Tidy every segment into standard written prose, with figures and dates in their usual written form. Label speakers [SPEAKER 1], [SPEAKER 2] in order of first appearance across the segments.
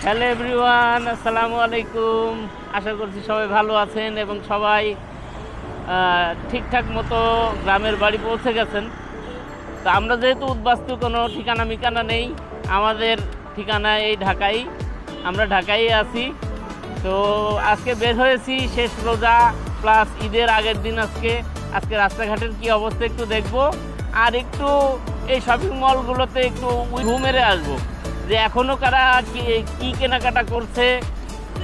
[SPEAKER 1] Hello everyone, আসসালামু আলাইকুম। আশা করছি সবাই ভালো আছেন এবং সবাই ঠিকঠাক মতো গ্রামের বাড়ি পৌঁছে গেছেন। তো আমরা যেহেতু উদ্বাস্তু, কোনো ঠিকানা মিকানা নেই, আমাদের ঠিকানা এই ঢাকাই, আমরা ঢাকাই আছি। তো আজকে বের হয়েছি শেষ রোজা প্লাস ঈদের আগের দিন। আজকে রাস্তাঘাটের কি অবস্থা একটু দেখব, আর একটু এই শপিং মলগুলোতে একটু ঘুরে মেরে আসবো যে এখনও কারা কি কেনাকাটা করছে।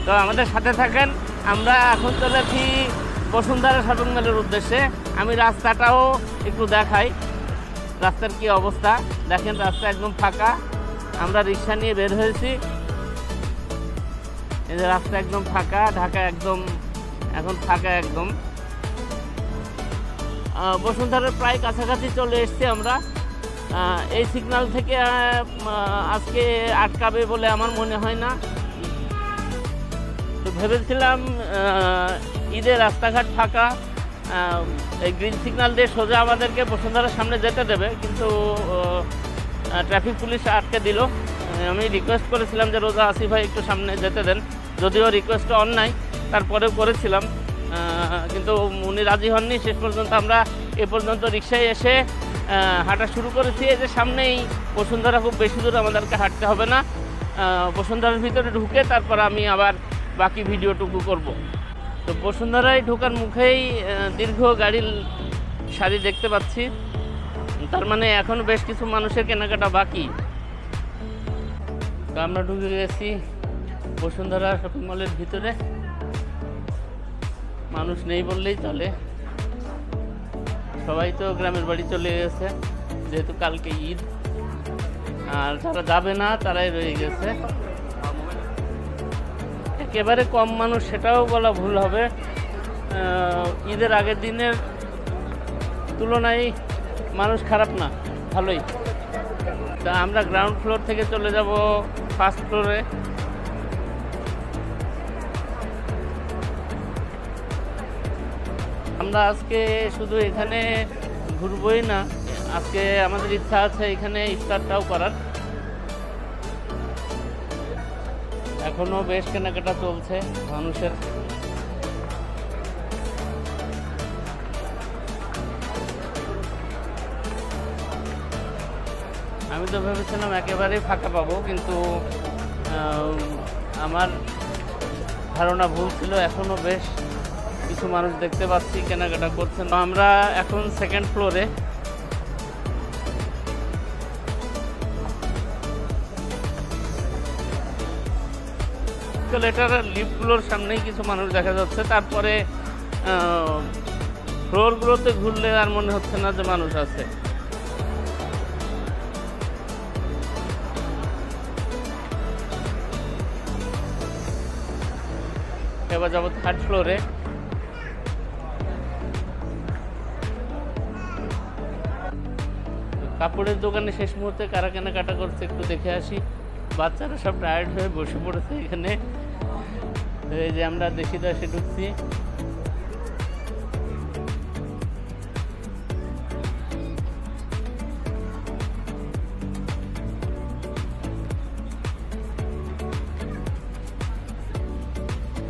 [SPEAKER 1] তো আমাদের সাথে থাকেন। আমরা এখন চলেছি বসুন্ধরা শপিং মলের উদ্দেশ্যে। আমি রাস্তাটাও একটু দেখাই, রাস্তার কি অবস্থা দেখেন। রাস্তা একদম ফাঁকা, আমরা রিক্সা নিয়ে বের হয়েছি। এই যে রাস্তা একদম ফাঁকা, ঢাকা একদম এখন ফাঁকা একদম। বসুন্ধরার প্রায় কাছাকাছি চলে এসেছি আমরা। এই সিগন্যাল থেকে আজকে আটকাবে বলে আমার মনে হয় না। তো ভেবেছিলাম ঈদের রাস্তাঘাট ফাঁকা, এই গ্রিন সিগন্যাল দিয়ে সোজা আমাদেরকে বসুন্ধরার সামনে যেতে দেবে, কিন্তু ট্রাফিক পুলিশ আটকে দিল। আমি রিকোয়েস্ট করেছিলাম যে রোজা আসিফ ভাই একটু সামনে যেতে দেন, যদিও রিকোয়েস্ট অন্যায়, তারপরেও করেছিলাম, কিন্তু উনি রাজি হননি। শেষ পর্যন্ত আমরা এ পর্যন্ত রিক্সায় এসে হাঁটা শুরু করেছি। এই যে সামনেই বসুন্ধরা, খুব বেশি দূর আমাদেরকে হাঁটতে হবে না। বসুন্ধরার ভিতরে ঢুকে তারপর আমি আবার বাকি ভিডিওটুকু করব। তো বসুন্ধরায় ঢোকার মুখেই দীর্ঘ গাড়ির সারি দেখতে পাচ্ছি, তার মানে এখনও বেশ কিছু মানুষের কেনাকাটা বাকি। তো আমরা ঢুকে গেছি বসুন্ধরা শপিং মলের ভিতরে। মানুষ নেই বললেই চলে, সবাই তো গ্রামের বাড়ি চলে গেছে, যেহেতু কালকে ঈদ। আর যারা যাবে না তারাই রয়ে গেছে। একেবারে কম মানুষ সেটাও বলা ভুল হবে, ঈদের আগের দিনের তুলনায় মানুষ খারাপ না, ভালোই। তা আমরা গ্রাউন্ড ফ্লোর থেকে চলে যাব ফার্স্ট ফ্লোরে। আমরা আজকে শুধু এখানে ঘুরবই না, আজকে আমাদের ইচ্ছা আছে এখানে ইফতারটাও করার। এখনো বেশ কেনাকাটা চলছে মানুষের। আমি তো ভেবেছিলাম একেবারেই ফাঁকা পাবো, কিন্তু আমার ধারণা ভুল ছিল। এখনো বেশ কিছু মানুষ দেখতে পাচ্ছি কেনাকাটা করছেন। আমরা এখন সেকেন্ড ফ্লোরে। এটার লিফটগুলোর সামনেই কিছু মানুষ দেখা যাচ্ছে। তারপরে ফ্লোরগুলোতে ঘুরলে আর মনে হচ্ছে না যে মানুষ আছে। এবার যাবো থার্ড ফ্লোরে। কাপড়ের দোকানে শেষ মুহূর্তে কারা কেনাকাটা করছে একটু দেখে আসি। বাচ্চারা সব টায়ার্ড হয়ে বসে পড়েছে এখানে। এই যে আমরা দেশি দাসে ঢুকছি।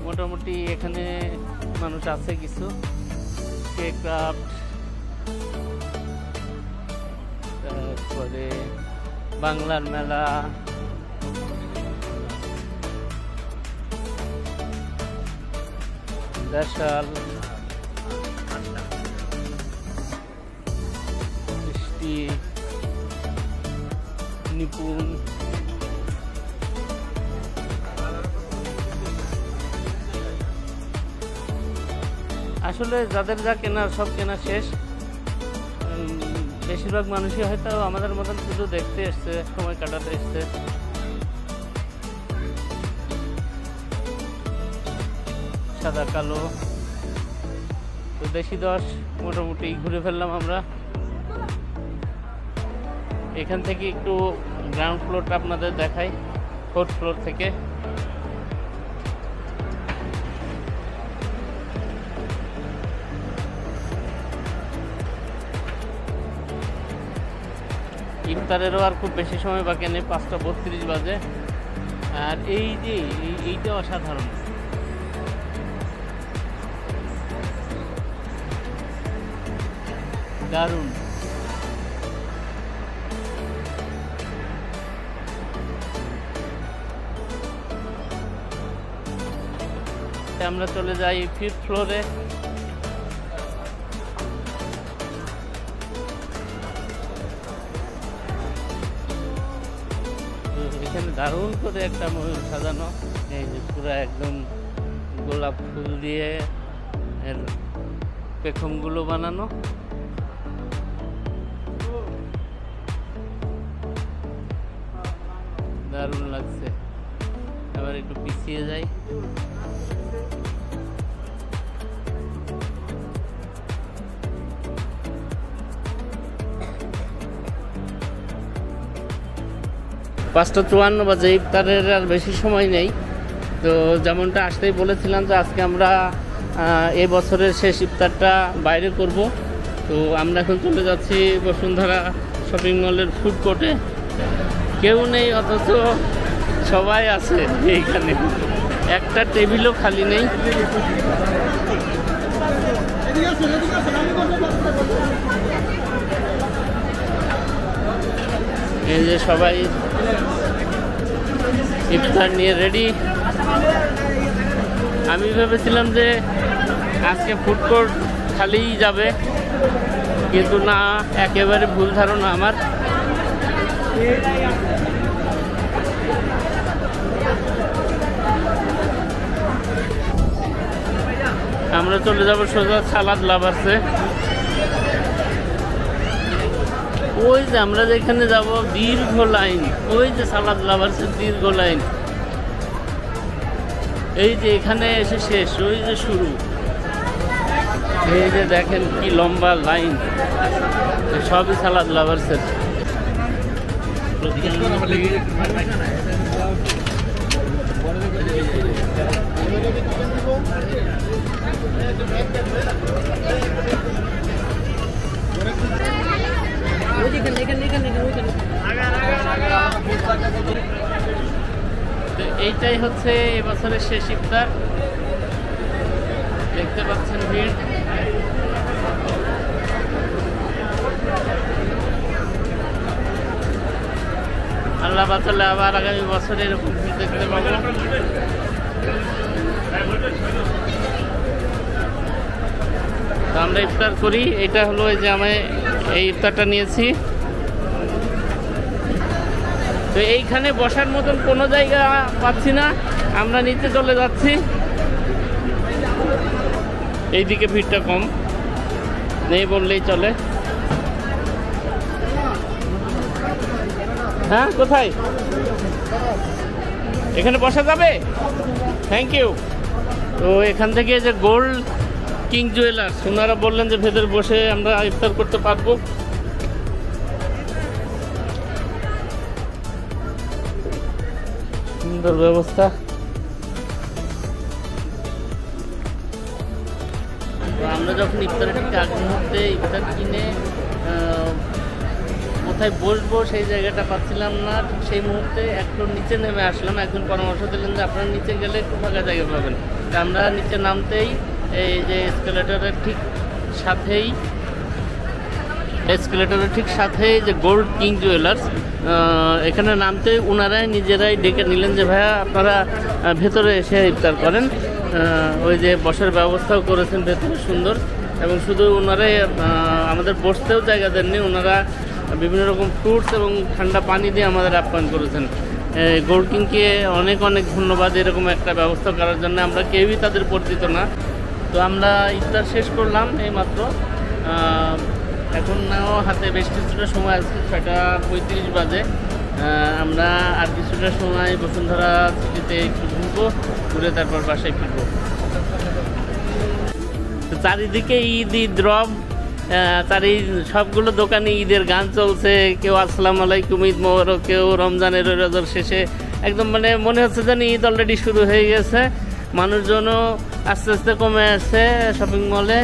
[SPEAKER 1] মোটামুটি এখানে মানুষ আছে কিছু। কেক ক্রাফট, তারপরে বাংলার মেলা, দেশাল, মিষ্টি, নিপুণ। আসলে যাদের যা কেনার সব কেনা শেষ। বেশিরভাগ মানুষই হয়তো আমাদের মতন শুধু দেখতে এসছে, সময় কাটাতে এসছে। সাদা কালো। তো দেশি দশ মোটামুটি ঘুরে ফেললাম আমরা। এখান থেকে একটু গ্রাউন্ড ফ্লোরটা আপনাদের দেখাই, ফোর্থ ফ্লোর থেকে। ইফতারেরও আর খুব বেশি সময় বাকি নেই, 5টা 32 বাজে। আর এই যে এইটা অসাধারণ। দারুণ। আমরা চলে যাই 5th ফ্লোরে। এখানে দারুণ করে একটা ময়ূর সাজানো, এই যে পুরো একদম গোলাপ ফুল দিয়ে এর পেখমগুলো বানানো। দারুণ লাগছে। আবার একটু পিছিয়ে যাই। পাঁচটা 54 বাজে, ইফতারের আর বেশি সময় নেই। তো যেমনটা আসতেই বলেছিলাম যে আজকে আমরা এই বছরের শেষ ইফতারটা বাইরে করব। তো আমরা এখন চলে যাচ্ছি বসুন্ধরা শপিং মলের ফুড কোর্টে। কেউ নেই অথচ সবাই আছে এইখানে, একটা টেবিলও খালি নেই। এই যে সবাই ইফতার নিয়ে রেডি। আমি ভেবেছিলাম যে আজকে ফুড কোর্ট খালিই যাবে, কিন্তু না, একেবারে ভুল ধারণা আমার। আমরা চলে যাব সোজা সালাদ লাভার্সে। ওই যে আমরা যেখানে যাব দীর্ঘ লাইন, ওই যে সালাদ লাভার্সের দীর্ঘ লাইন। এই যে এখানে এসে শেষ, ওই যে শুরু। এই যে দেখেন কি লম্বা লাইন, সবই সালাদ লাভার্সের। এইটাই হচ্ছে এবছরের শেষ ইফতার। দেখতে পাচ্ছেন ভিড়। আল্লাহ বাঁচালে আবার আগামী বছরে এরকম ভিড় দেখতে পাবো। তো আমরা ইফতার করি। এটা হলো এই যে আমি এই ইফতারটা নিয়েছি। তো এইখানে বসার মতন কোনো জায়গা পাচ্ছি না, আমরা নিচে চলে যাচ্ছি। এইদিকে ভিড়টা কম, নেই বললেই চলে। হ্যাঁ, কোথায়? এখানে বসা যাবে? Thank you. তো এখান থেকে যে গোল্ড কিং জুয়েলার্স, ওনারা বললেন যে ভেতরে বসে আমরা ইফতার করতে পারবো। সুন্দর ব্যবস্থা। আমরা যখন ইফতারের ঠিক আগ মুহূর্তে ইফতার কিনে কোথায় বসবো সেই জায়গাটা পাচ্ছিলাম না, ঠিক সেই মুহূর্তে একটু নিচে নেমে আসলাম। একজন পরামর্শ দিলেন যে আপনারা নিচে গেলে একটু ফাঁকা জায়গা পাবেন। তা আমরা নিচে নামতেই এই যে এসকেলেটরের ঠিক সাথেই যে গোল্ড কিং জুয়েলার্স, এখানে নামতে ওনারাই নিজেরাই ডেকে নিলেন যে ভাইয়া আপনারা ভেতরে এসে ইফতার করেন। ওই যে বসার ব্যবস্থাও করেছেন ভেতরে সুন্দর, এবং শুধু ওনারাই আমাদের বসতেও জায়গা দেননি, ওনারা বিভিন্ন রকম ফ্রুটস এবং ঠান্ডা পানি দিয়ে আমাদের আপ্যায়ন করেছেন। গোল্ড কিংকে অনেক অনেক ধন্যবাদ এরকম একটা ব্যবস্থা করার জন্য। আমরা কেউই তাদের পরিচিত না। তো আমরা ইফতার শেষ করলাম এইমাত্র। এখন নাও হাতে বেশ কিছুটা সময় আছে, 6:35 বাজে। আমরা আর কিছুটা সময় বসুন্ধরা সিটিতে একটু ঘুরবো, ঘুরে তারপর বাসায় ফিরবো। চারিদিকে ঈদ রব, সবগুলো দোকানে ঈদের গান চলছে। কেউ আসসালামু আলাইকুম, ঈদ মোবারক, কেউ রমজানের রোজার শেষে। একদম মানে মনে হচ্ছে যেন ঈদ অলরেডি শুরু হয়ে গেছে। মানুষজনও আস্তে আস্তে কমে আসছে শপিং মলে।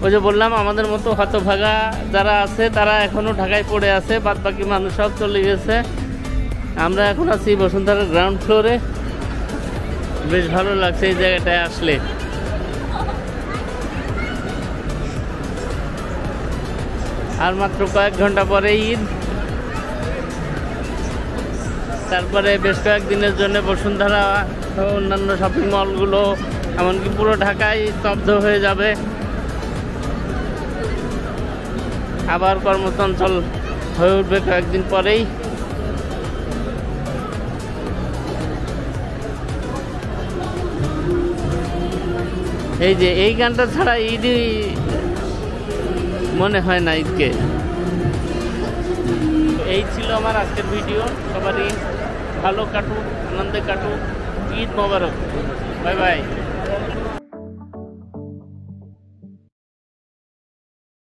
[SPEAKER 1] ওই যে বললাম, আমাদের মতো হতভাগা যারা আছে তারা এখনও ঢাকায় পড়ে আছে, বাদ বাকি মানুষ সব চলে গেছে। আমরা এখন আছি বসুন্ধরার গ্রাউন্ড ফ্লোরে। বেশ ভালো লাগছে এই জায়গাটায় আসলে। আর মাত্র কয়েক ঘন্টা পরে ঈদ, তারপরে বেশ কয়েকদিনের জন্য বসুন্ধরা সহ অন্যান্য শপিং মলগুলো এমনকি পুরো ঢাকায় স্তব্ধ হয়ে যাবে। আবার কর্মচঞ্চল হয়ে উঠবে কয়েকদিন পরেই। এই যে এই গানটা ছাড়া ঈদই মনে হয় না ঈদকে। এই ছিল আমার আজকের ভিডিও। সবারই ভালো কাটুক, আনন্দে কাটুক। ঈদ মোবারক। Bye by.